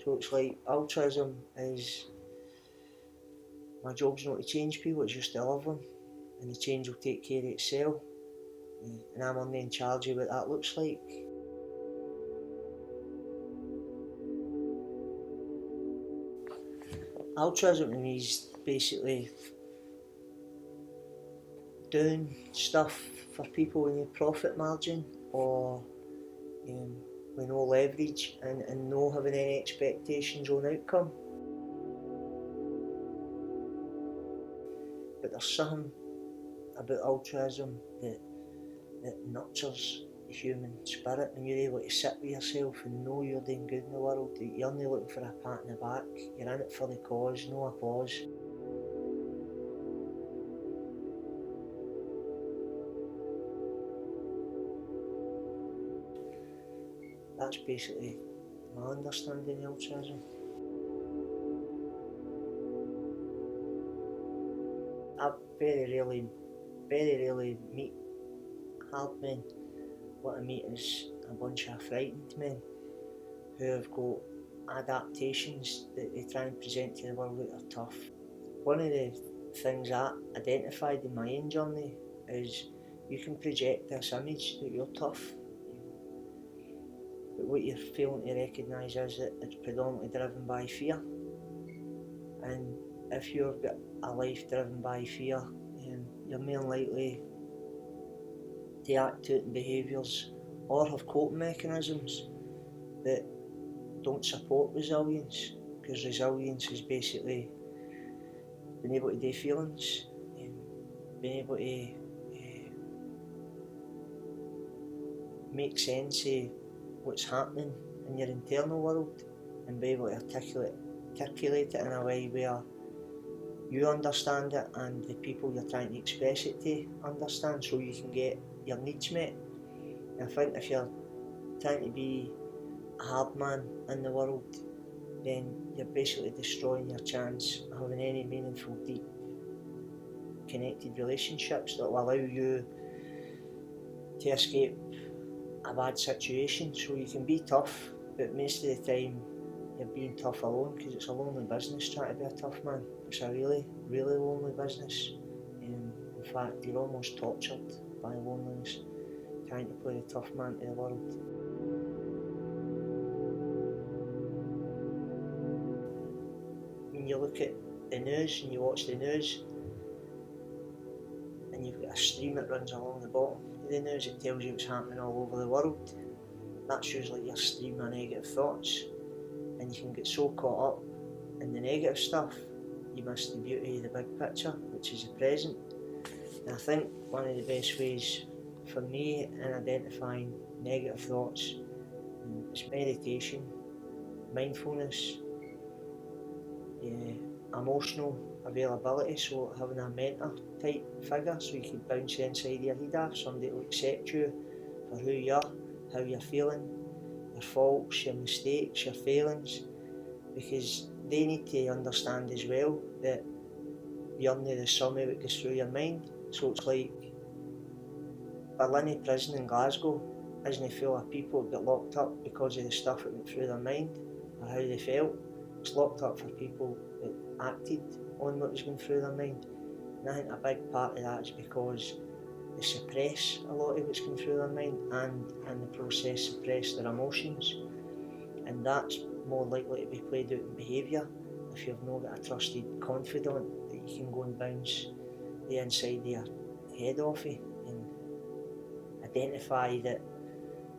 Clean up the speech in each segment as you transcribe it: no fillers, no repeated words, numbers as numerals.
So it's like altruism is, my job's not to change people, it's just to love them, and the change will take care of itself. And I'm only in charge of what that looks like. Altruism to me is basically doing stuff for people with no profit margin, or with no leverage, and no having any expectations on outcome. But there's something about altruism that nurtures the human spirit, and you're able to sit with yourself and know you're doing good in the world, that you're only looking for a pat on the back, you're in it for the cause, no applause. That's basically my understanding of altruism. I very rarely meet hard men. What I meet is a bunch of frightened men who have got adaptations that they try and present to the world that are tough. One of the things I identified in my own journey is you can project this image that you're tough, but what you're failing to recognise is that it's predominantly driven by fear. And if you've got a life driven by fear, you're more likely to act out in behaviours or have coping mechanisms that don't support resilience, because resilience is basically being able to do feelings, being able to make sense of what's happening in your internal world, and be able to articulate it in a way where you understand it and the people you're trying to express it to understand, so you can get your needs met. And I think if you're trying to be a hard man in the world, then you're basically destroying your chance of having any meaningful, deep, connected relationships that will allow you to escape a bad situation. So you can be tough, but most of the time you're being tough alone, because it's a lonely business trying to be a tough man. It's a really lonely business. In fact, you're almost tortured by loneliness trying to play the tough man to the world. When you look at the news and you watch the news, and you've got a stream that runs along the bottom of the news, it tells you what's happening all over the world. That's usually your stream of negative thoughts, and you can get so caught up in the negative stuff you miss the beauty of the big picture, which is the present. And I think one of the best ways for me in identifying negative thoughts is meditation, mindfulness, emotional availability, so having a mentor type figure so you can bounce inside your head off, somebody to accept you for who you are, how you're feeling, your faults, your mistakes, your failings, because they need to understand as well that you're not the sum of what goes through your mind. So it's like Berlin prison in Glasgow isn't full of people that got locked up because of the stuff that went through their mind or how they felt. It's locked up for people that acted on what was going through their mind. And I think a big part of that is because they suppress a lot of what's going through their mind, and in the process suppress their emotions. And that's more likely to be played out in behaviour if you've not got a trusted confidant that you can go and bounce the inside of your head off of, and identify that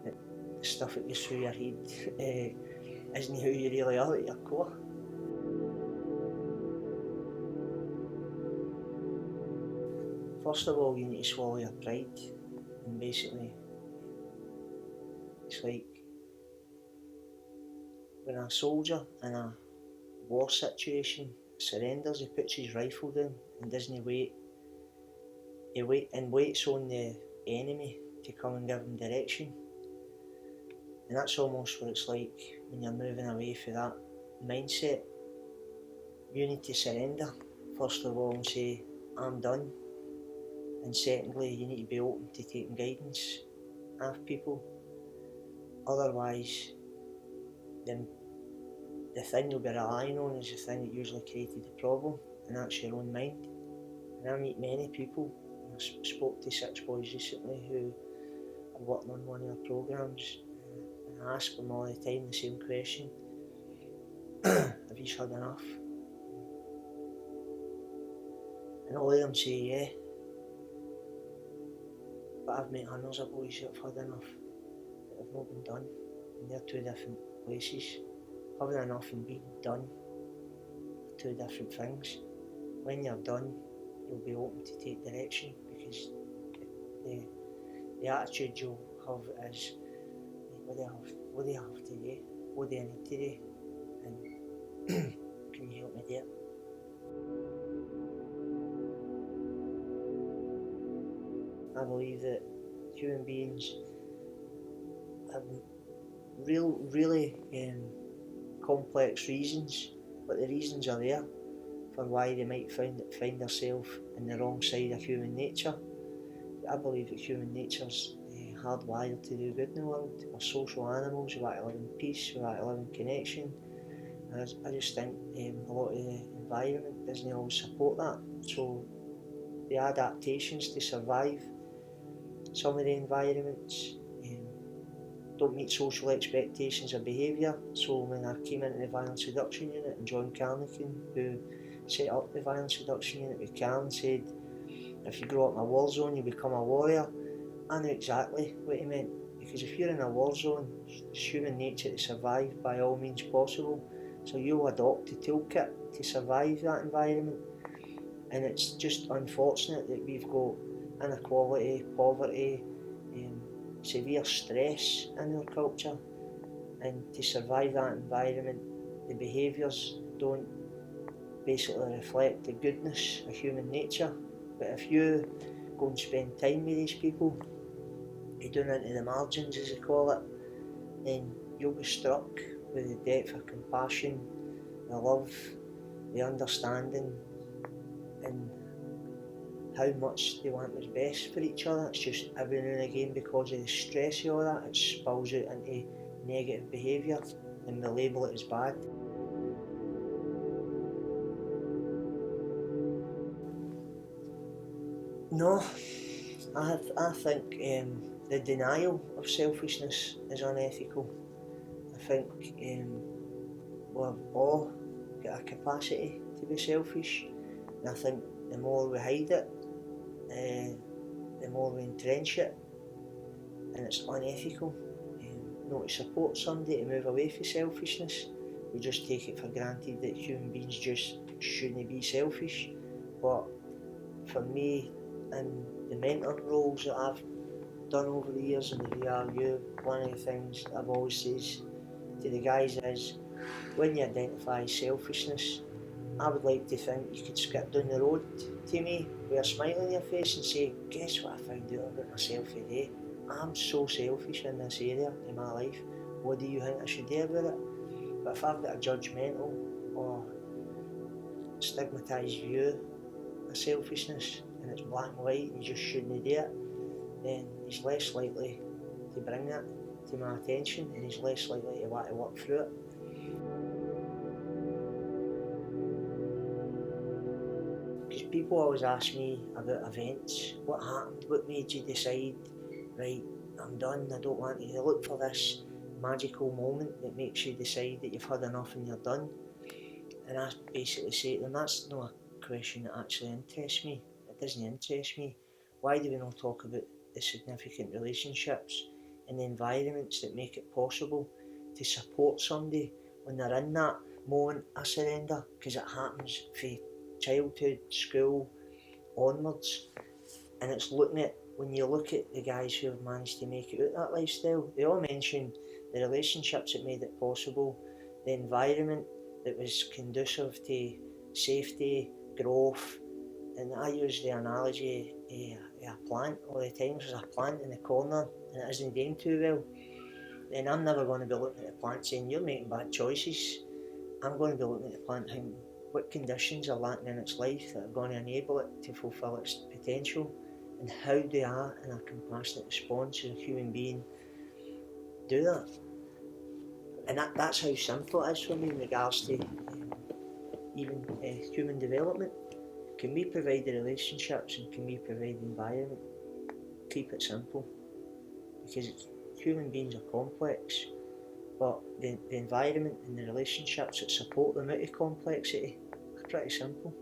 the stuff that goes through your head isn't who you really are at your core. First of all, you need to swallow your pride, and basically it's like when a soldier in a war situation surrenders, he puts his rifle down and doesn't wait. He waits on the enemy to come and give him direction. And that's almost what it's like when you're moving away from that mindset. You need to surrender, first of all, and say, I'm done. And secondly, you need to be open to taking guidance of people. Otherwise, the the thing you'll be relying on is the thing that usually created the problem, and that's your own mind. And I meet many people. I spoke to 6 boys recently who are working on one of our programmes, and I ask them all the time the same question: have you had enough? And all of them say yeah, but I've met hundreds of boys that have had enough that have not been done, and they're 2 different places. Having enough and being done are 2 different things. When you're done, you'll be open to take direction, because the attitude you'll have is, what do I have to do? What do I need to do? And can you help me do it? I believe that human beings have really complex reasons, but the reasons are there for why they might find themselves in the wrong side of human nature. I believe that human nature's hardwired to do good in the world. We're social animals, we like to live in peace, we like to live in connection. And I just think a lot of the environment doesn't always support that. So the adaptations to survive some of the environments don't meet social expectations of behaviour. So when I came into the violence reduction unit, and John Carnican, who set up the violence reduction unit with Karen, said, if you grow up in a war zone, you become a warrior. I knew exactly what he meant, because if you're in a war zone, it's human nature to survive by all means possible. So you'll adopt a toolkit to survive that environment. And it's just unfortunate that we've got inequality, poverty, severe stress in our culture, and to survive that environment, the behaviours don't basically reflect the goodness of human nature. But if you go and spend time with these people, you down into the margins as they call it, then you'll be struck with the depth of compassion, the love, the understanding, and how much they want what's best for each other. It's just every now and again, because of the stress of all that, it spills out into negative behaviour, and we label it as bad. No, I think the denial of selfishness is unethical. I think we've all got a capacity to be selfish, and I think the more we hide it, the more we entrench it, and it's unethical. Not to support somebody to move away from selfishness. We just take it for granted that human beings just shouldn't be selfish. But for me, in the mentoring roles that I've done over the years in the VRU, one of the things I've always said to the guys is, when you identify selfishness, I would like to think you could skip down the road to me with a smile on your face and say, guess what I found out about myself today? I'm so selfish in this area in my life. What do you think I should do about it? But if I've got a judgmental or stigmatised view of selfishness, and it's black and white and you just shouldn't do it, then he's less likely to bring that to my attention, and he's less likely to want to work through it. Because people always ask me about events. What happened? What made you decide, right, I'm done, I don't want to? They look for this magical moment that makes you decide that you've had enough and you're done. And I basically say to them, that's not a question that actually interests me. It doesn't interest me. Why do we not talk about the significant relationships and the environments that make it possible to support somebody when they're in that moment of surrender? Because it happens from childhood, school, onwards. And it's looking at, when you look at the guys who have managed to make it out that lifestyle, they all mention the relationships that made it possible, the environment that was conducive to safety, growth. And I use the analogy of a plant all the time. There's a plant in the corner and it isn't doing too well, then I'm never going to be looking at the plant saying, you're making bad choices. I'm going to be looking at the plant thinking, what conditions are lacking in its life that are going to enable it to fulfil its potential, and how do I, in a compassionate response as a human being, do that? And that's how simple it is for me in regards to even human development. Can we provide the relationships and can we provide the environment? Keep it simple, because human beings are complex, but the environment and the relationships that support them out of complexity are pretty simple.